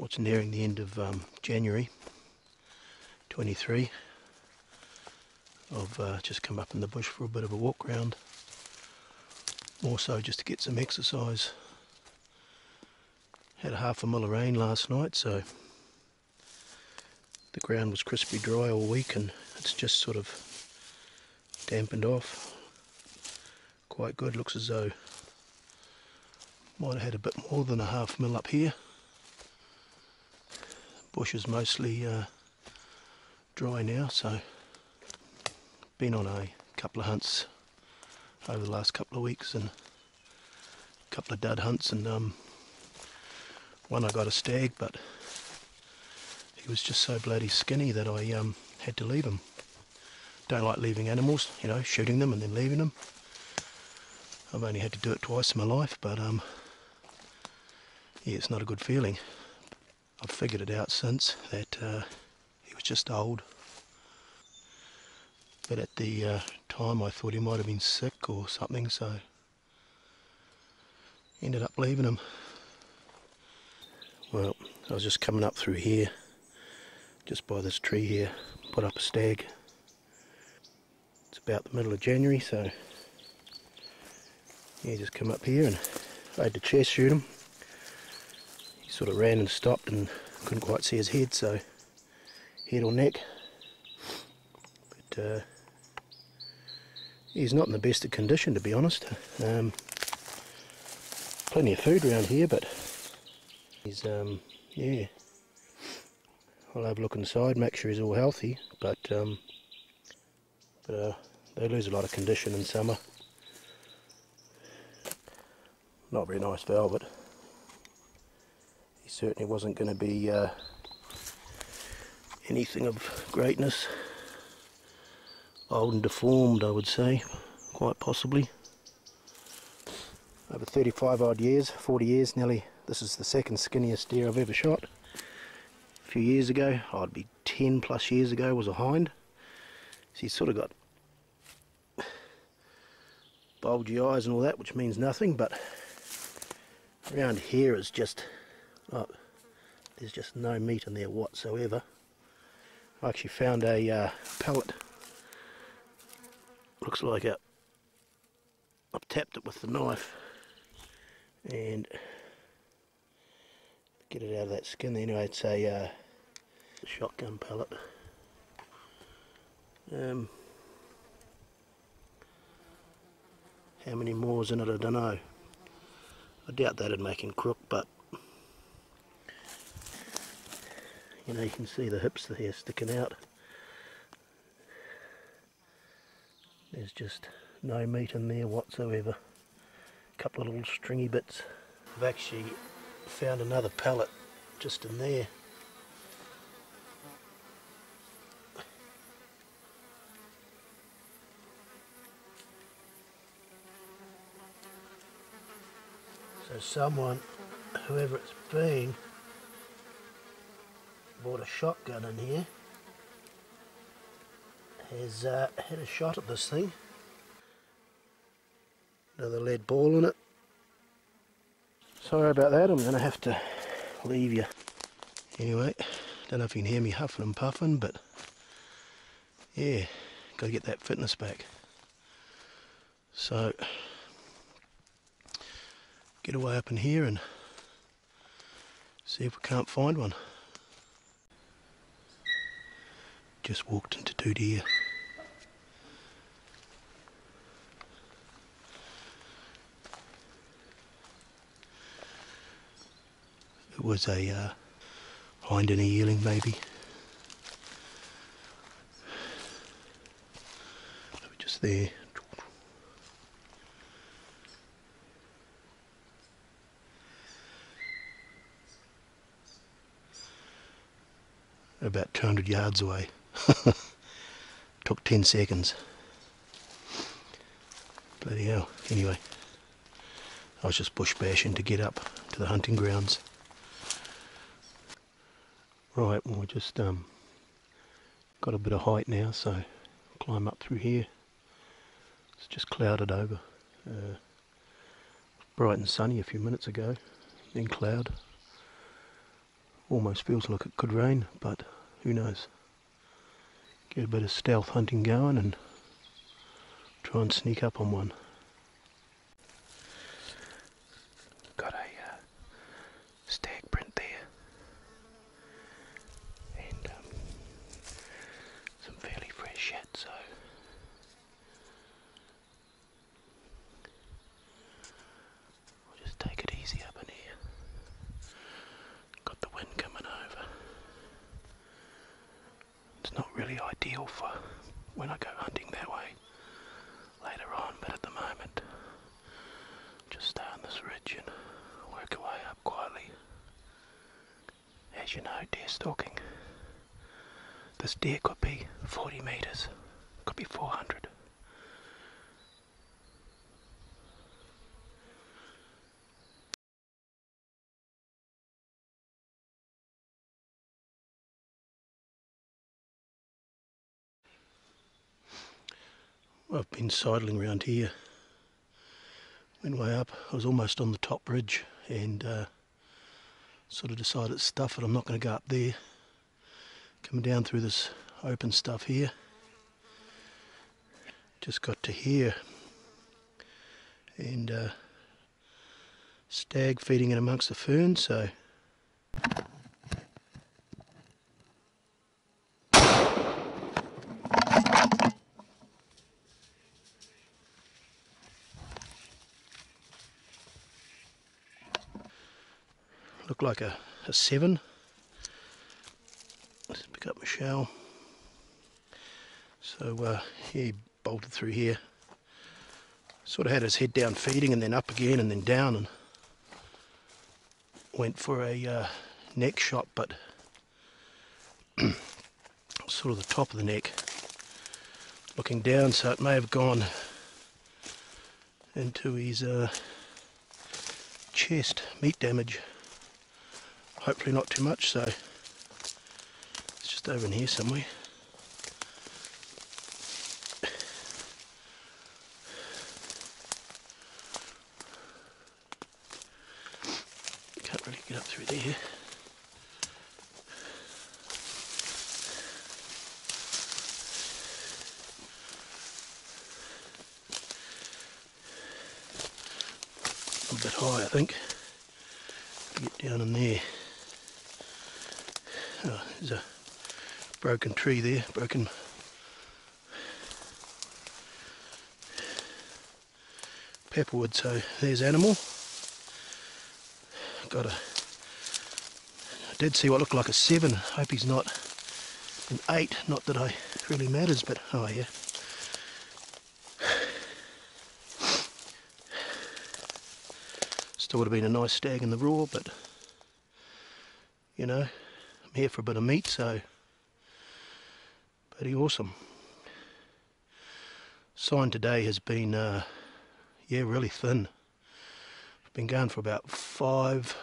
It's nearing the end of January 23. I've just come up in the bush for a bit of a walk round, more so just to get some exercise. Had a half a mil of rain last night, so the ground was crispy dry all week, and it's just sort of dampened off quite good. Looks as though might have had a bit more than a half mil up here. Bush is mostly dry now, so been on a couple of hunts over the last couple of weeks, and a couple of dud hunts, and one I got a stag, but he was just so bloody skinny that I had to leave him. Don't like leaving animals, you know, shooting them and then leaving them. I've only had to do it twice in my life, but yeah, it's not a good feeling. I've figured it out since that he was just old, but at the time I thought he might have been sick or something, so ended up leaving him. Well, I was just coming up through here, just by this tree here, put up a stag. It's about the middle of January, so yeah, just come up here and I had to chest shoot him. He sort of ran and stopped and couldn't quite see his head, so head or neck. But he's not in the best of condition, to be honest. Plenty of food around here, but he's yeah. I'll have a look inside, make sure he's all healthy, but they lose a lot of condition in summer. Not very nice velvet. He certainly wasn't going to be anything of greatness. Old and deformed, I would say, quite possibly. Over 35 odd years, 40 years nearly, this is the second skinniest deer I've ever shot. A few years ago, I'd be 10 plus years ago, was a hind. So he's sort of got bulgy eyes and all that, which means nothing, but around here is just, oh, there's just no meat in there whatsoever. I actually found a pellet. Looks like I've tapped it with the knife and get it out of that skin. Anyway, it's a shotgun pellet. How many more is in it, I don't know. I doubt that'd make him crook, but you know, you can see the hips there sticking out. There's just no meat in there whatsoever. A couple of little stringy bits. I've actually found another pellet just in there. So someone, whoever it's been, bought a shotgun in here, has had a shot at this thing. Another lead ball in it. Sorry about that, I'm going to have to leave you. Anyway, don't know if you can hear me huffing and puffing, but yeah, got to get that fitness back. So, get away up in here and see if we can't find one. Just walked into 2 deer. It was a hind and a yearling maybe. They were just there. About 200 yards away. Took 10 seconds. Bloody hell. Anyway, I was just bush bashing to get up to the hunting grounds. Right, well, we just got a bit of height now, so climb up through here. It's just clouded over. Bright and sunny a few minutes ago, then cloud. Almost feels like it could rain, but who knows. Get a bit of stealth hunting going and try and sneak up on one. Got a stag print there, and some fairly fresh shit, so I'll just take it easy up in here. Got the wind coming over. It's not really ideal for when I go hunting that way later on, but at the moment just stay on this ridge and work our way up quietly. As you know, deer stalking, this deer could be 40 metres, could be 400. I've been sidling around here, went way up. I was almost on the top ridge and sort of decided to stuff it. I'm not going to go up there. Coming down through this open stuff here, just got to here, and stag feeding in amongst the ferns, so looked like a 7. Let's pick up my shell. So he bolted through here. Sort of had his head down feeding and then up again and then down, and went for a neck shot, but sort of the top of the neck looking down, so it may have gone into his chest. Meat damage. Hopefully not too much, so it's just over in here somewhere. Can't really get up through there. A bit high, I think. Get down in there. Oh, there's a broken tree there, broken pepperwood, so there's animal. I did see what looked like a 7, hope he's not an 8, not that it really matters, but oh yeah. Still would have been a nice stag in the raw, but you know, I'm here for a bit of meat, so pretty awesome. Sign today has been yeah, really thin. I've been going for about 5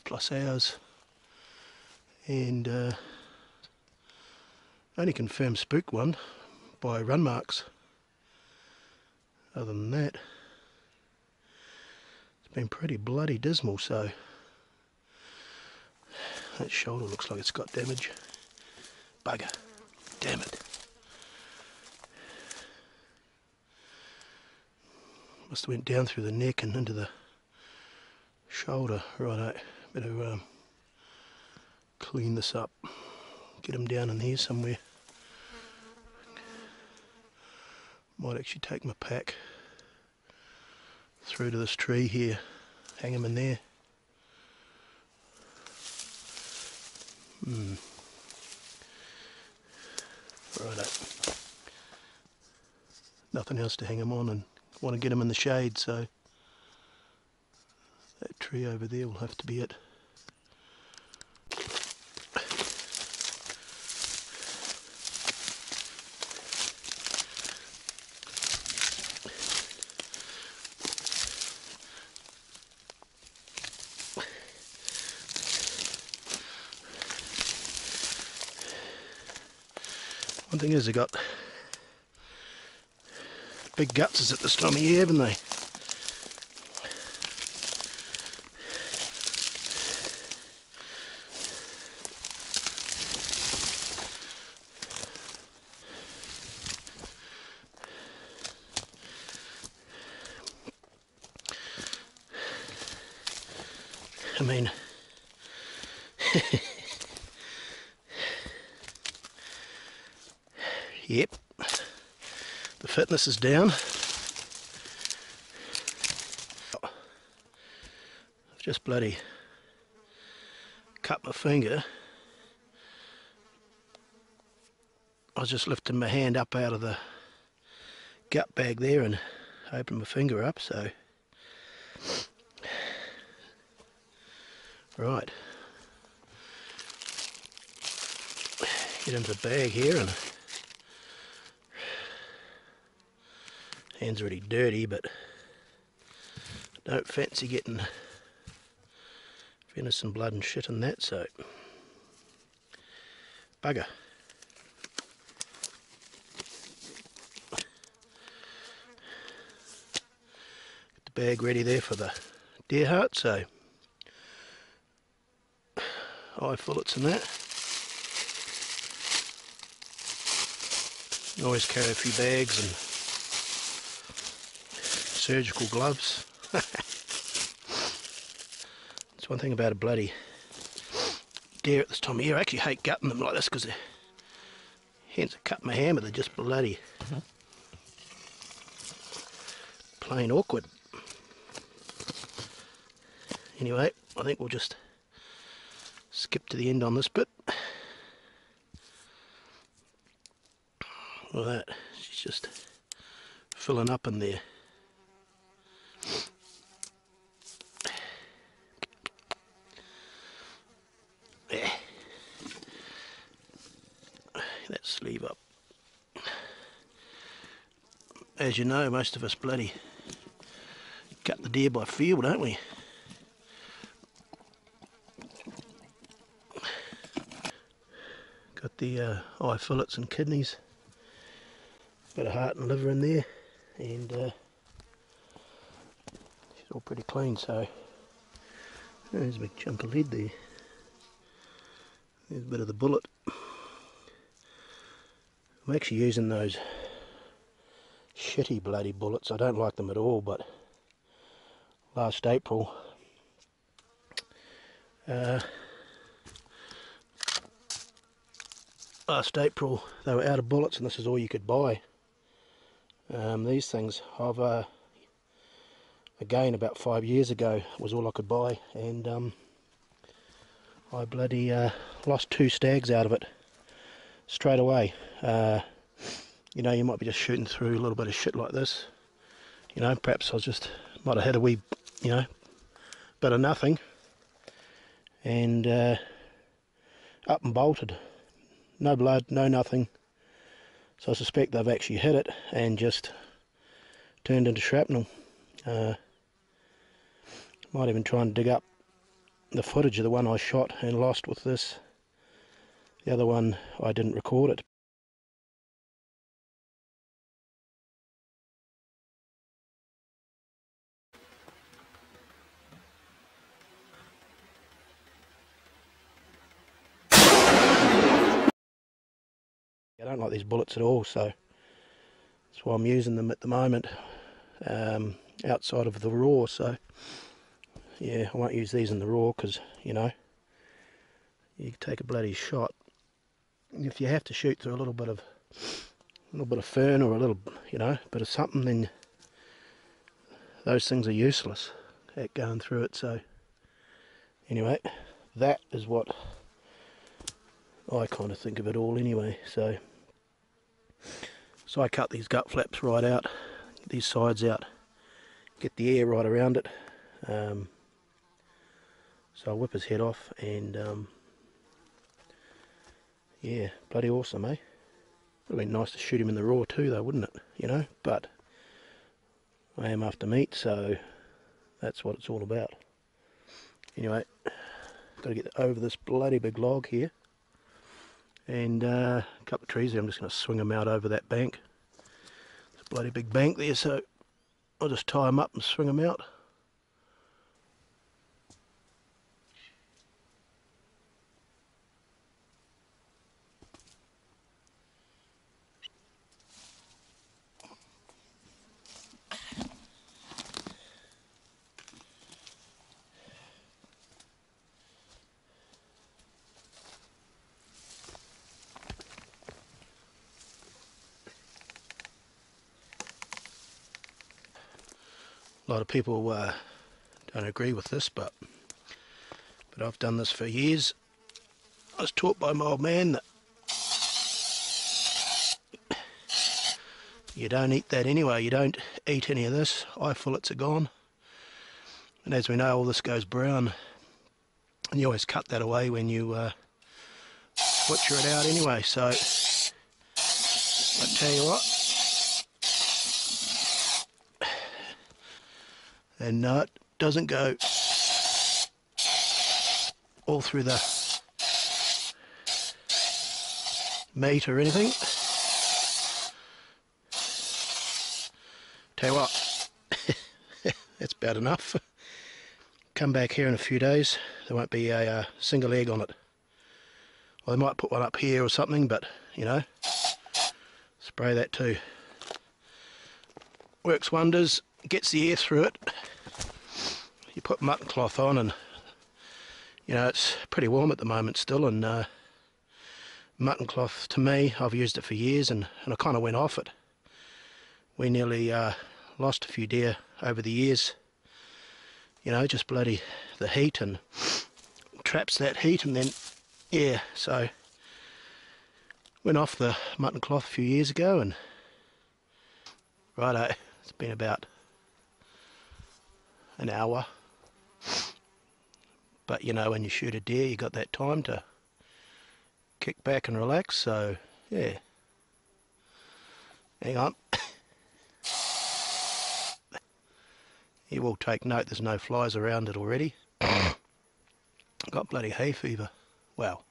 plus hours, and only confirmed spooked one by run marks. Other than that, it's been pretty bloody dismal, so that shoulder looks like it's got damage. Bugger. Damn it. Must have went down through the neck and into the shoulder. Righto. Better clean this up. Get him down in here somewhere. Might actually take my pack through to this tree here. Hang him in there. Righto. Nothing else to hang him on, and want to get him in the shade, so that tree over there will have to be it. One thing is, they got big guts at this time of year, haven't they? mean, yep, the fitness is down. I've just bloody cut my finger. I was just lifting my hand up out of the gut bag there and opened my finger up, so right, get into the bag here, and hand's already dirty, but don't fancy getting venison blood and shit in that, so bugger. Get the bag ready there for the deer heart, so eye fillets and that. Always carry a few bags and surgical gloves. That's one thing about a bloody deer at this time of year. I actually hate gutting them like this because their hands are cut my hammer, they're just bloody plain awkward. Anyway, I think we'll just skip to the end on this bit. Look at that, she's just filling up in there. Yeah. That sleeve up. As you know, most of us bloody gut the deer by feel, don't we? Got the eye fillets and kidneys, bit of heart and liver in there, and she's all pretty clean, so there's a big chunk of lead there. There's a bit of the bullet. I'm actually using those shitty bloody bullets. I don't like them at all, but last April they were out of bullets, and this is all you could buy. These things I've again about 5 years ago was all I could buy, and I bloody lost 2 stags out of it straight away. You know, you might be just shooting through a little bit of shit like this, you know, perhaps I might have had a wee, you know, bit of nothing, and up and bolted. No blood, no nothing. So I suspect they've actually hit it and just turned into shrapnel. Might even try and dig up the footage of the one I shot and lost with this. The other one I didn't record it. I don't like these bullets at all, so that's why I'm using them at the moment, outside of the raw. So yeah, I won't use these in the raw because, you know, you take a bloody shot. If you have to shoot through a little bit of fern or a little, you know, bit of something, then those things are useless at going through it. So anyway, that is what I kind of think of it all anyway. So I cut these gut flaps right out, these sides out, get the air right around it. So I whip his head off, and yeah, bloody awesome, eh? Would have been nice to shoot him in the raw too though, wouldn't it? You know, but I am after meat, so that's what it's all about. Anyway, got to get over this bloody big log here, and a couple of trees there. I'm just going to swing them out over that bank. There's a bloody big bank there, so I'll just tie them up and swing them out. A lot of people don't agree with this, but I've done this for years. I was taught by my old man that you don't eat that anyway. You don't eat any of this. Eye fillets are gone. And as we know, all this goes brown. And you always cut that away when you butcher it out anyway. So I tell you what. And no, it doesn't go all through the meat or anything. Tell you what, that's about enough. Come back here in a few days, there won't be a single egg on it. Well, they might put one up here or something, but you know, spray that too. Works wonders, gets the air through it. You put mutton cloth on and you know, it's pretty warm at the moment still, and mutton cloth, to me, I've used it for years, and I kind of went off it. We nearly lost a few deer over the years. You know, just bloody the heat, and traps that heat, and then, yeah, so went off the mutton cloth a few years ago, and righto, it's been about an hour. But you know, when you shoot a deer, you got that time to kick back and relax, so yeah. Hang on. You will take note there's no flies around it already. Got bloody hay fever. Well,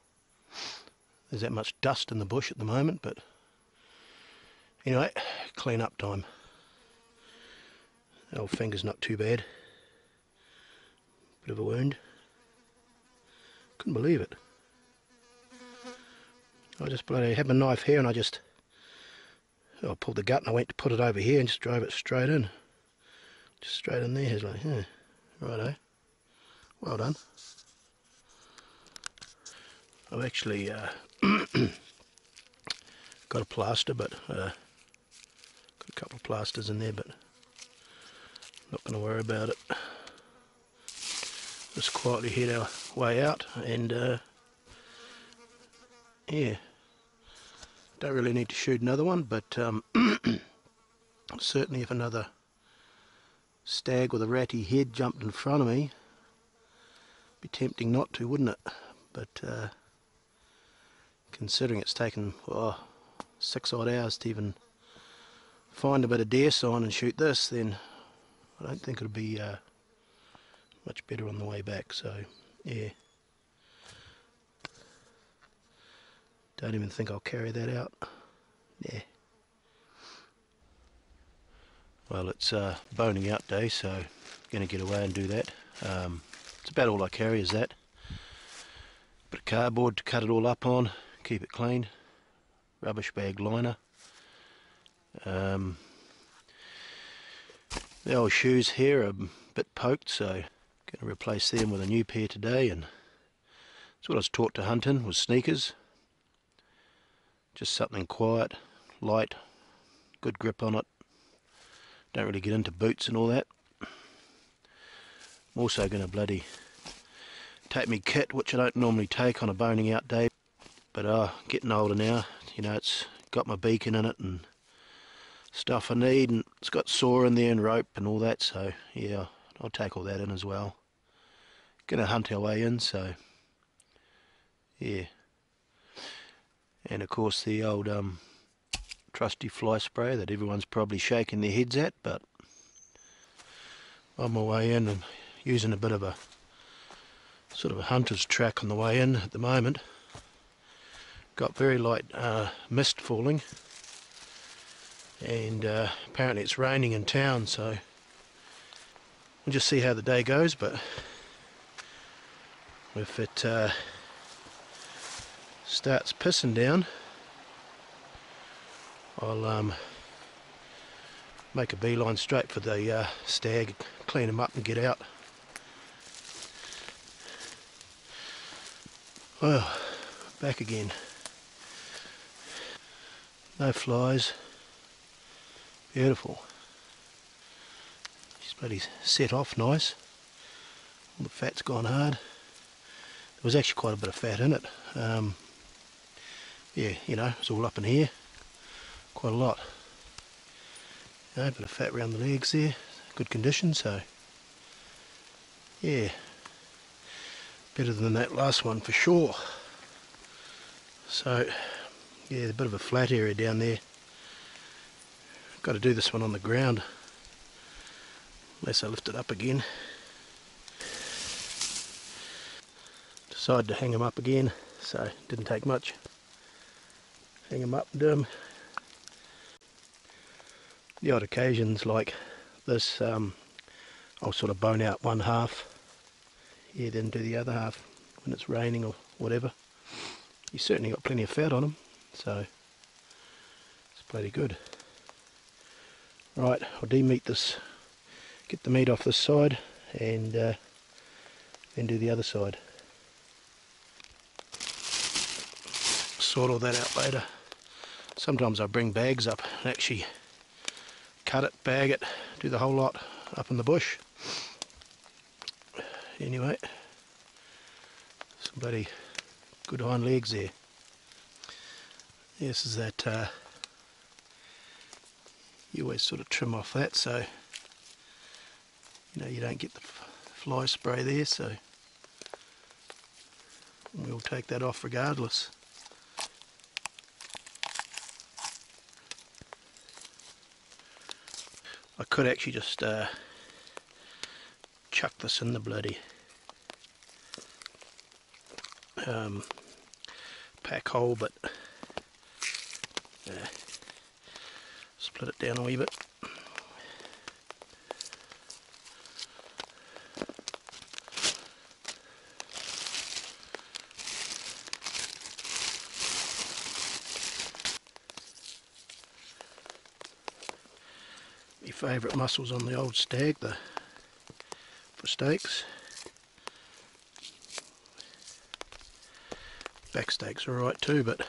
there's that much dust in the bush at the moment, but anyway, clean up time. The old finger's not too bad. Bit of a wound. Couldn't believe it. I just bloody had my knife here, and I pulled the gut and I went to put it over here and just drove it straight in. Just straight in there. It's like, yeah, righto. Well done. I've actually got a plaster, but got a couple of plasters in there, but not going to worry about it. Just quietly head our way out, and yeah, don't really need to shoot another one, but certainly if another stag with a ratty head jumped in front of me, be tempting not to, wouldn't it? But considering it's taken 6 odd hours to even find a bit of deer sign and shoot this, then I don't think it'll be much better on the way back. So yeah, don't even think I'll carry that out. Yeah. Well, it's boning out day, so I'm going to get away and do that. It's about all I carry is that. Bit of cardboard to cut it all up on, keep it clean. Rubbish bag liner. The old shoes here are a bit poked, so I'm going to replace them with a new pair today, and that's what I was taught to hunt in, was sneakers. Just something quiet, light, good grip on it. Don't really get into boots and all that. I'm also going to bloody take me kit, which I don't normally take on a boning out day, but getting older now, you know, it's got my beacon in it and stuff I need, and it's got saw in there and rope and all that, so yeah, I'll take all that in as well. Gonna hunt our way in, so yeah. And of course the old trusty fly spray that everyone's probably shaking their heads at, but on my way in and using a bit of a sort of a hunter's track on the way in at the moment. Got very light mist falling, and apparently it's raining in town, so we'll just see how the day goes. But if it starts pissing down, I'll make a beeline straight for the stag, clean him up and get out. Well, back again. No flies. Beautiful. These bloody set off nice. All the fat's gone hard. There was actually quite a bit of fat in it. Yeah, you know, it's all up in here. Quite a lot. You know, a bit of fat around the legs there. Good condition, so yeah, better than that last one for sure. So yeah, a bit of a flat area down there. Got to do this one on the ground, unless I lift it up again. Decided to hang them up again, so didn't take much. Hang them up and do them. The odd occasions like this, I'll sort of bone out one half, yeah, then do the other half when it's raining or whatever. You certainly got plenty of fat on them, so it's bloody good. Right, I'll de-meat this, get the meat off this side, and then do the other side. Sort all that out later. Sometimes I bring bags up and actually cut it, bag it, do the whole lot up in the bush. Anyway, some bloody good hind legs there. This is that, you always sort of trim off that so you know you don't get the fly spray there, so we'll take that off regardless. I could actually just chuck this in the bloody pack hole, but split it down a wee bit. My favourite muscles on the old stag, for steaks. Back steaks are alright too, but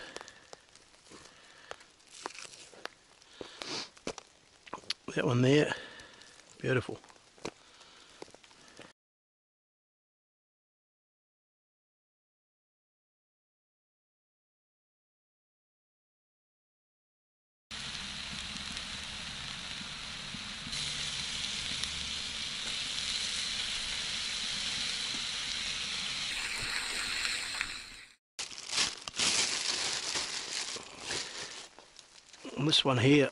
that one there, beautiful. And this one here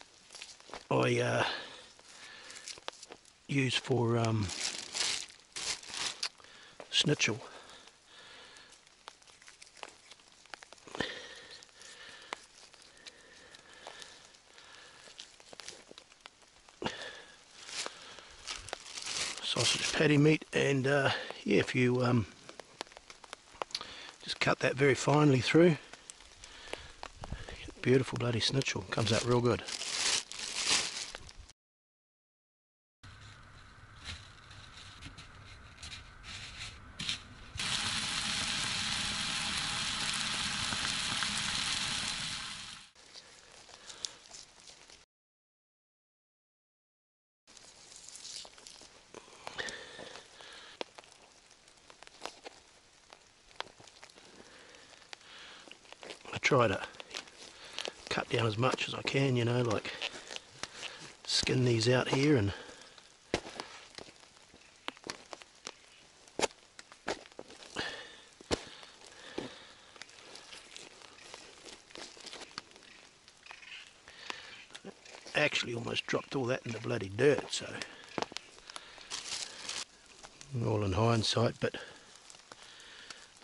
I use for schnitzel. Sausage patty meat, and yeah, if you just cut that very finely through, beautiful bloody schnitzel, comes out real good. I try to cut down as much as I can, you know, like skin these out here and actually almost dropped all that in the bloody dirt, so all in hindsight, but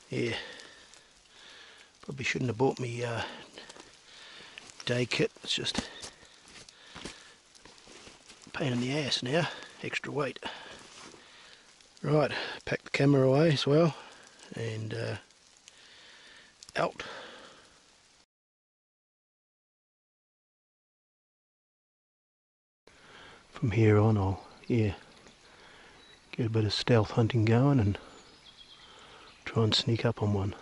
yeah, probably shouldn't have bought me day kit. It's just a pain in the ass now, extra weight. Right, pack the camera away as well, and out. From here on I'll, yeah, get a bit of stealth hunting going and try and sneak up on one.